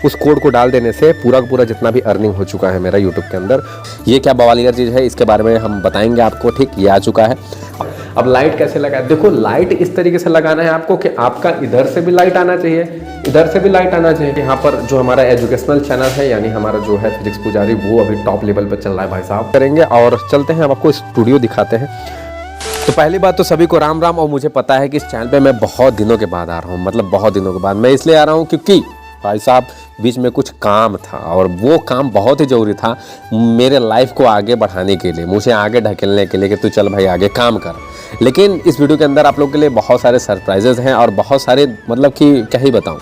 उस कोड को डाल देने से पूरा का पूरा जितना भी अर्निंग हो चुका है मेरा यूट्यूब के अंदर, ये क्या बवालियर चीज़ है इसके बारे में हम बताएंगे आपको। ठीक, ये आ चुका है। अब लाइट कैसे लगाए? देखो, लाइट इस तरीके से लगाना है आपको कि आपका इधर से भी लाइट आना चाहिए, इधर से भी लाइट आना चाहिए। यहाँ पर जो हमारा एजुकेशनल चैनल है, यानी हमारा जो है फिजिक्स पुजारी, वो अभी टॉप लेवल पर चल रहा है भाई साहब। करेंगे और चलते हैं, हम आपको स्टूडियो दिखाते हैं। तो पहली बात तो सभी को राम राम। और मुझे पता है कि इस चैनल पे मैं बहुत दिनों के बाद आ रहा हूँ, मतलब बहुत दिनों के बाद। मैं इसलिए आ रहा हूँ क्योंकि भाई साहब बीच में कुछ काम था और वो काम बहुत ही ज़रूरी था मेरे लाइफ को आगे बढ़ाने के लिए, मुझे आगे ढकेलने के लिए कि तू चल भाई आगे काम कर। लेकिन इस वीडियो के अंदर आप लोगों के लिए बहुत सारे सरप्राइजेज़ हैं और बहुत सारे, मतलब कि क्या ही बताऊँ,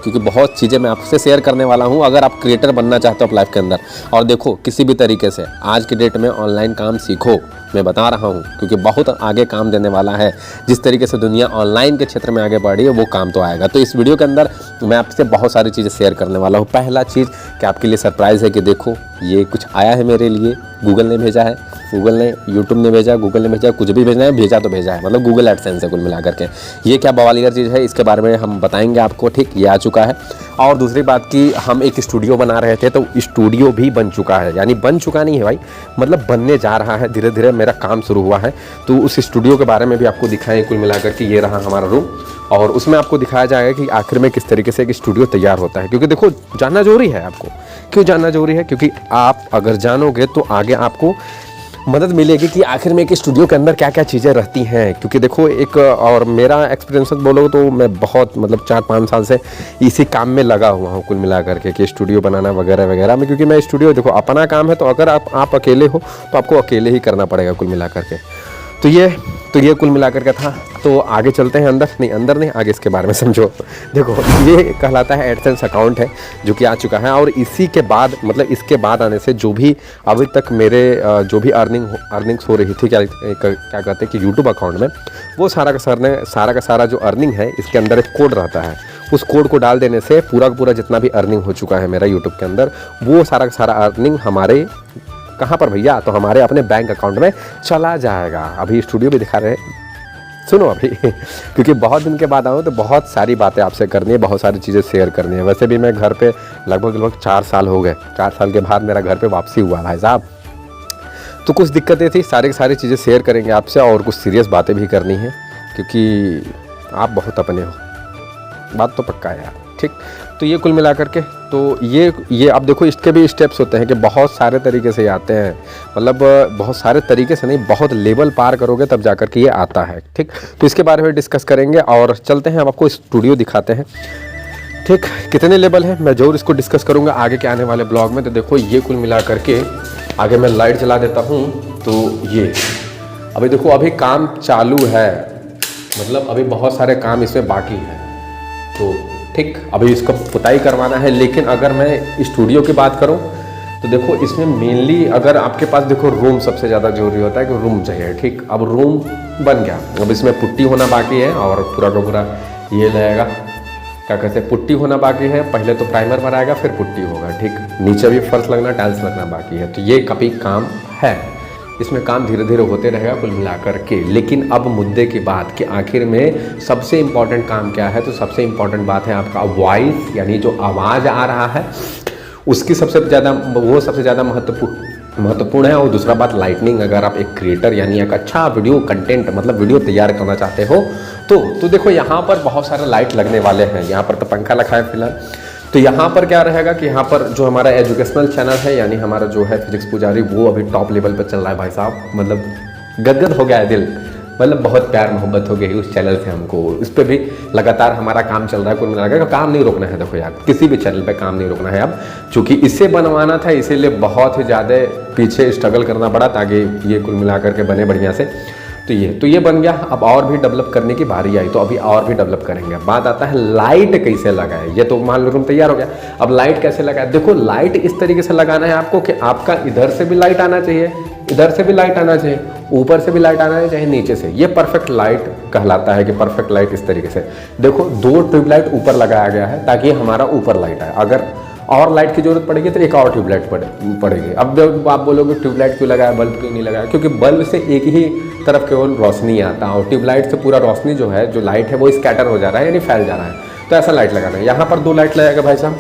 क्योंकि बहुत चीज़ें मैं आपसे शेयर करने वाला हूं। अगर आप क्रिएटर बनना चाहते हो आप लाइफ के अंदर, और देखो किसी भी तरीके से आज की डेट में ऑनलाइन काम सीखो, मैं बता रहा हूं, क्योंकि बहुत आगे काम देने वाला है। जिस तरीके से दुनिया ऑनलाइन के क्षेत्र में आगे बढ़ी है वो काम तो आएगा। तो इस वीडियो के अंदर मैं आपसे बहुत सारी चीज़ें शेयर करने वाला हूँ। पहला चीज़ कि आपके लिए सरप्राइज़ है कि देखो ये कुछ आया है मेरे लिए, गूगल ने भेजा है, गूगल ने, यूट्यूब ने भेजा, गूगल ने भेजा, कुछ भी भेजना है, भेजा तो भेजा है, मतलब गूगल एडसेंस है कुल मिला करके। ये क्या बवालियर चीज़ है इसके बारे में हम बताएंगे आपको। ठीक, ये आ चुका है। और दूसरी बात कि हम एक स्टूडियो बना रहे थे, तो स्टूडियो भी बन चुका है, यानी बन चुका नहीं है भाई, मतलब बनने जा रहा है, धीरे धीरे मेरा काम शुरू हुआ है। तो उस स्टूडियो के बारे में भी आपको दिखाएं कुल मिलाकर कि ये रहा हमारा रूम, और उसमें आपको दिखाया जाएगा कि आखिर में किस तरीके से एक स्टूडियो तैयार होता है। क्योंकि देखो जानना जरूरी है आपको। क्यों जानना जरूरी है? क्योंकि आप अगर जानोगे तो आगे आपको मदद मिलेगी कि आखिर में एक स्टूडियो के अंदर क्या क्या चीज़ें रहती हैं। क्योंकि देखो एक, और मेरा एक्सपीरियंस बोलो तो मैं बहुत, मतलब 4-5 साल से इसी काम में लगा हुआ हूँ कुल मिला करके, कि स्टूडियो बनाना वगैरह वगैरह में। क्योंकि मैं स्टूडियो, देखो अपना काम है, तो अगर आप अकेले हो तो आपको अकेले ही करना पड़ेगा कुल मिला करके। तो ये कुल मिलाकर का था। तो आगे चलते हैं, अंदर नहीं आगे इसके बारे में समझो। देखो ये कहलाता है एडसेंस अकाउंट है जो कि आ चुका है, और इसी के बाद, मतलब इसके बाद आने से जो भी अभी तक मेरे जो भी अर्निंग्स हो रही थी, क्या कहते हैं कि यूट्यूब अकाउंट में, वो सारा का सारा जो अर्निंग है इसके अंदर एक कोड रहता है। उस कोड को डाल देने से पूरा का पूरा जितना भी अर्निंग हो चुका है मेरा यूट्यूब के अंदर, वो सारा का सारा अर्निंग हमारे कहाँ पर भैया, तो हमारे अपने बैंक अकाउंट में चला जाएगा। अभी स्टूडियो भी दिखा रहे हैं, सुनो अभी क्योंकि बहुत दिन के बाद आऊँ तो बहुत सारी बातें आपसे करनी है, बहुत सारी चीज़ें शेयर करनी है। वैसे भी मैं घर पे लगभग 4 साल हो गए, 4 साल के बाद मेरा घर पे वापसी हुआ भाई साहब। तो कुछ दिक्कतें थी, सारी की सारी चीज़ें शेयर करेंगे आपसे, और कुछ सीरियस बातें भी करनी है, क्योंकि आप बहुत अपने हो, बात तो पक्का है यार। ठीक, तो ये कुल मिला करके, तो ये अब देखो इसके भी स्टेप्स होते हैं कि बहुत सारे तरीके से आते हैं, मतलब बहुत सारे तरीके से नहीं, बहुत लेवल पार करोगे तब जाकर के ये आता है। ठीक, तो इसके बारे में डिस्कस करेंगे और चलते हैं, हम आपको स्टूडियो दिखाते हैं। ठीक, कितने लेवल है मैं जरूर इसको डिस्कस करूँगा आगे के आने वाले ब्लॉग में। तो देखो ये कुल मिला करके, आगे मैं लाइट जला देता हूँ। तो ये अभी देखो अभी काम चालू है, मतलब अभी बहुत सारे काम इसमें बाकी है। तो ठीक, अभी इसको पुताई करवाना है। लेकिन अगर मैं स्टूडियो की बात करूं तो देखो इसमें मेनली, अगर आपके पास देखो रूम सबसे ज़्यादा जरूरी होता है कि रूम चाहिए। ठीक, अब रूम बन गया, अब इसमें पुट्टी होना बाकी है, और पूरा का पूरा ये लगेगा, क्या कहते हैं, पुट्टी होना बाकी है। पहले तो प्राइमर भराएगा फिर पुट्टी होगा। ठीक, नीचे भी फर्श लगना, टाइल्स लगना बाकी है। तो ये काफ़ी काम है, इसमें काम धीरे धीरे होते रहेगा कुल मिलाकर के। लेकिन अब मुद्दे की बात कि आखिर में सबसे इम्पॉर्टेंट काम क्या है, तो सबसे इम्पॉर्टेंट बात है आपका वॉइस, यानी जो आवाज़ आ रहा है उसकी सबसे ज़्यादा महत्वपूर्ण है। और दूसरा बात लाइटनिंग। अगर आप एक क्रिएटर यानी एक अच्छा वीडियो कंटेंट, मतलब वीडियो तैयार करना चाहते हो तो देखो यहाँ पर बहुत सारे लाइट लगने वाले हैं। यहाँ पर तो पंखा रखा है फिलहाल। तो यहाँ पर क्या रहेगा कि यहाँ पर जो हमारा एजुकेशनल चैनल है, यानी हमारा जो है फिजिक्स पुजारी, वो अभी टॉप लेवल पर चल रहा है भाई साहब। मतलब गदगद हो गया है दिल, मतलब बहुत प्यार मोहब्बत हो गई उस चैनल से हमको। इस पर भी लगातार हमारा काम चल रहा है, कुल मिलाकर काम नहीं रोकना है। देखो यार, किसी भी चैनल पे काम नहीं रोकना है अब, चूँकि इससे बनवाना था, इसीलिए बहुत ही ज़्यादा पीछे स्ट्रगल करना पड़ा ताकि ये कुल मिलाकर के बने बढ़िया से। तो ये बन गया। अब और भी डेवलप करने की बारी आई, तो अभी और भी डेवलप करेंगे। बात आता है लाइट कैसे लगाए। ये तो मान लो रूम तैयार हो गया, अब लाइट कैसे लगाए। देखो लाइट इस तरीके से लगाना है आपको कि आपका इधर से भी लाइट आना चाहिए, इधर से भी लाइट आना चाहिए, ऊपर से भी लाइट आना चाहिए, चाहे नीचे से। ये परफेक्ट लाइट कहलाता है कि परफेक्ट लाइट इस तरीके से। देखो 2 ट्यूबलाइट ऊपर लगाया गया है ताकि हमारा ऊपर लाइट आए। अगर और लाइट की जरूरत पड़ेगी तो एक और ट्यूबलाइट पड़ेगी। अब जब आप बोलोगे ट्यूबलाइट क्यों लगाया, बल्ब क्यों नहीं लगाया, क्योंकि बल्ब से एक ही तरफ केवल रोशनी आता है और ट्यूबलाइट से पूरा रोशनी जो है, जो लाइट है वो स्कैटर हो जा रहा है, यानी फैल जा रहा है। तो ऐसा लाइट लगाना है। यहाँ पर 2 लाइट लगेगा भाई साहब,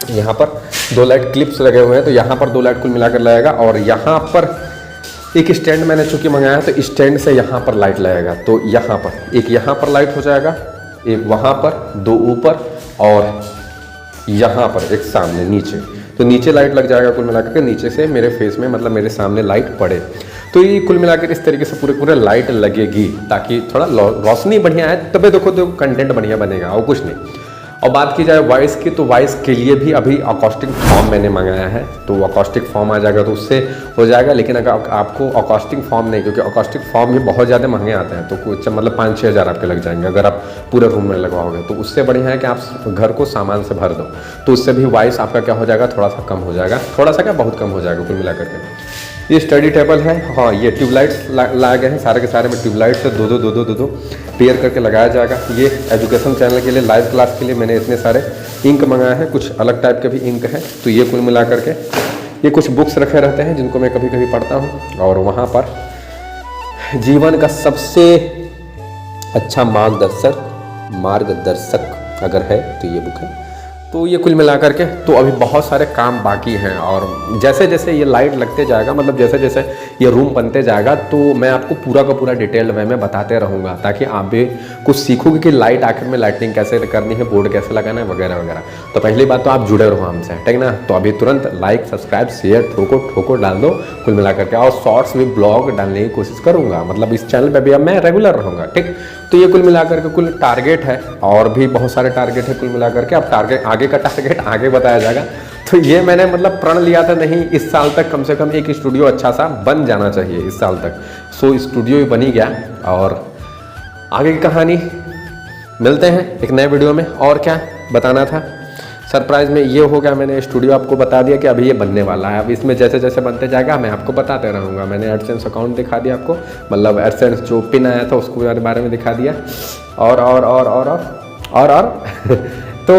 यहाँ पर 2 लाइट क्लिप्स लगे हुए हैं, तो यहाँ पर 2 लाइट कुल मिलाकर लगेगा। और यहाँ पर एक स्टैंड मैंने चूँकि मंगाया तो स्टैंड से यहाँ पर लाइट लगेगा। तो यहाँ पर एक यहाँ पर लाइट हो जाएगा, एक वहाँ पर, 2 ऊपर और यहाँ पर एक सामने नीचे। तो नीचे लाइट लग जाएगा कुल मिलाकर के, नीचे से मेरे फेस में मतलब मेरे सामने लाइट पड़े। तो ये कुल मिलाकर इस तरीके से पूरे लाइट लगेगी ताकि थोड़ा रोशनी बढ़िया है, तबे देखो तो कंटेंट बढ़िया बनेगा और कुछ नहीं। और बात की जाए वॉइस की, तो वॉइस के लिए भी अभी अकॉस्टिक फॉर्म मैंने मंगाया है, तो अकॉस्टिक फॉर्म आ जाएगा तो उससे हो जाएगा। लेकिन अगर आपको अकॉस्टिक फॉर्म नहीं, क्योंकि अकॉस्टिक फॉर्म भी बहुत ज़्यादा महंगे आते हैं, तो कुछ मतलब 5-6 हज़ार आपके लग जाएंगे अगर आप पूरे रूम में लगवाओगे। तो उससे बढ़िया है कि आप घर को सामान से भर दो, तो उससे भी वॉइस आपका क्या हो जाएगा, थोड़ा सा कम हो जाएगा, थोड़ा सा क्या बहुत कम हो जाएगा कुल मिला करके। ये स्टडी टेबल है, हाँ ये ट्यूबलाइट्स लाए गए हैं सारे के सारे में, ट्यूबलाइट से दो पेयर करके लगाया जाएगा। ये एजुकेशन चैनल के लिए, लाइव क्लास के लिए मैंने इतने सारे इंक मंगाए हैं, कुछ अलग टाइप के भी इंक हैं। तो ये कुल मिला करके ये कुछ बुक्स रखे रहते हैं जिनको मैं कभी कभी पढ़ता हूँ। और वहाँ पर जीवन का सबसे अच्छा मार्गदर्शक अगर है तो ये बुक है। तो ये कुल मिला करके तो अभी बहुत सारे काम बाकी हैं, और जैसे जैसे ये लाइट लगते जाएगा, मतलब जैसे जैसे ये रूम बनते जाएगा, तो मैं आपको पूरा का पूरा डिटेल वे में बताते रहूँगा, ताकि आप भी कुछ सीखोगे कि लाइट आखिर में लाइटिंग कैसे करनी है, बोर्ड कैसे लगाना है वगैरह वगैरह। तो पहली बात तो आप जुड़े रहो हमसे, ठीक ना। तो अभी तुरंत लाइक सब्सक्राइब शेयर ठोको डाल दो कुल मिला करके। और शॉर्ट्स भी ब्लॉग डालने की कोशिश करूँगा, मतलब इस चैनल पर भी अब मैं रेगुलर रहूँगा, ठीक। तो ये कुल मिलाकर के कुल टारगेट है, और भी बहुत सारे टारगेट है कुल मिलाकर के। अब टारगेट आगे का टारगेट आगे बताया जाएगा। तो ये मैंने मतलब प्रण लिया था, नहीं इस साल तक कम से कम एक स्टूडियो अच्छा सा बन जाना चाहिए इस साल तक। सो स्टूडियो ही बन ही गया, और आगे की कहानी मिलते हैं एक नए वीडियो में। और क्या बताना था सरप्राइज में ये हो गया, मैंने स्टूडियो आपको बता दिया कि अभी ये बनने वाला है। अब इसमें जैसे जैसे बनते जाएगा मैं आपको बताते रहूँगा। मैंने एडसेंस अकाउंट दिखा दिया आपको, मतलब एडसेंस जो पिन आया था उसको बारे में दिखा दिया, और तो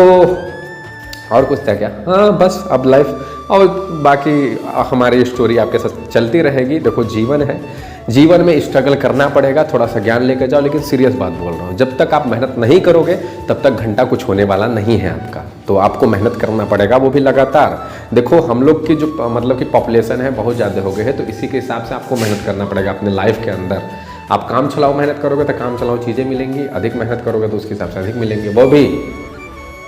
और कुछ था क्या, हाँ बस अब लाइफ और बाकी हमारी स्टोरी आपके साथ चलती रहेगी। देखो जीवन है, जीवन में स्ट्रगल करना पड़ेगा, थोड़ा सा ज्ञान लेकर जाओ। लेकिन सीरियस बात बोल रहा हूँ, जब तक आप मेहनत नहीं करोगे तब तक घंटा कुछ होने वाला नहीं है आपका। तो आपको मेहनत करना पड़ेगा, वो भी लगातार। देखो हम लोग की जो मतलब कि पॉपुलेशन है बहुत ज़्यादा हो गए है, तो इसी के हिसाब से आपको मेहनत करना पड़ेगा अपने लाइफ के अंदर। आप काम चलाओ मेहनत करोगे तो काम चलाओ चीज़ें मिलेंगी, अधिक मेहनत करोगे तो उसके हिसाब से अधिक मिलेंगी। वो भी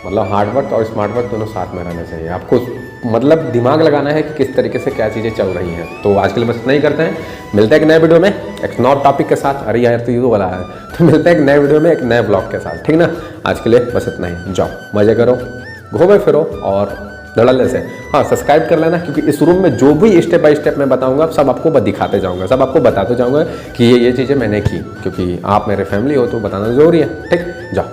मतलब हार्ड वर्क और स्मार्ट वर्क दोनों साथ में रहना चाहिए। आपको मतलब दिमाग लगाना है कि किस तरीके से क्या चीज़ें चल रही हैं। तो आज के लिए बस इतना ही करते हैं, मिलते हैं एक नए वीडियो में एक नॉट टॉपिक के साथ। अरे यार तो ये वाला है, तो मिलते हैं एक नए वीडियो में एक नए ब्लॉग के साथ, ठीक ना। आज के लिए बस इतना ही, जाओ मज़े करो, घूमे फिरो और धड़ल्ले से। हाँ सब्सक्राइब कर लेना, क्योंकि इस रूम में जो भी स्टेप बाय स्टेप मैं बताऊंगा सब आपको दिखाते जाऊंगा, सब आपको बताते जाऊंगा कि ये चीज़ें मैंने की, क्योंकि आप मेरे फैमिली हो तो बताना ज़रूरी है, ठीक। जाओ।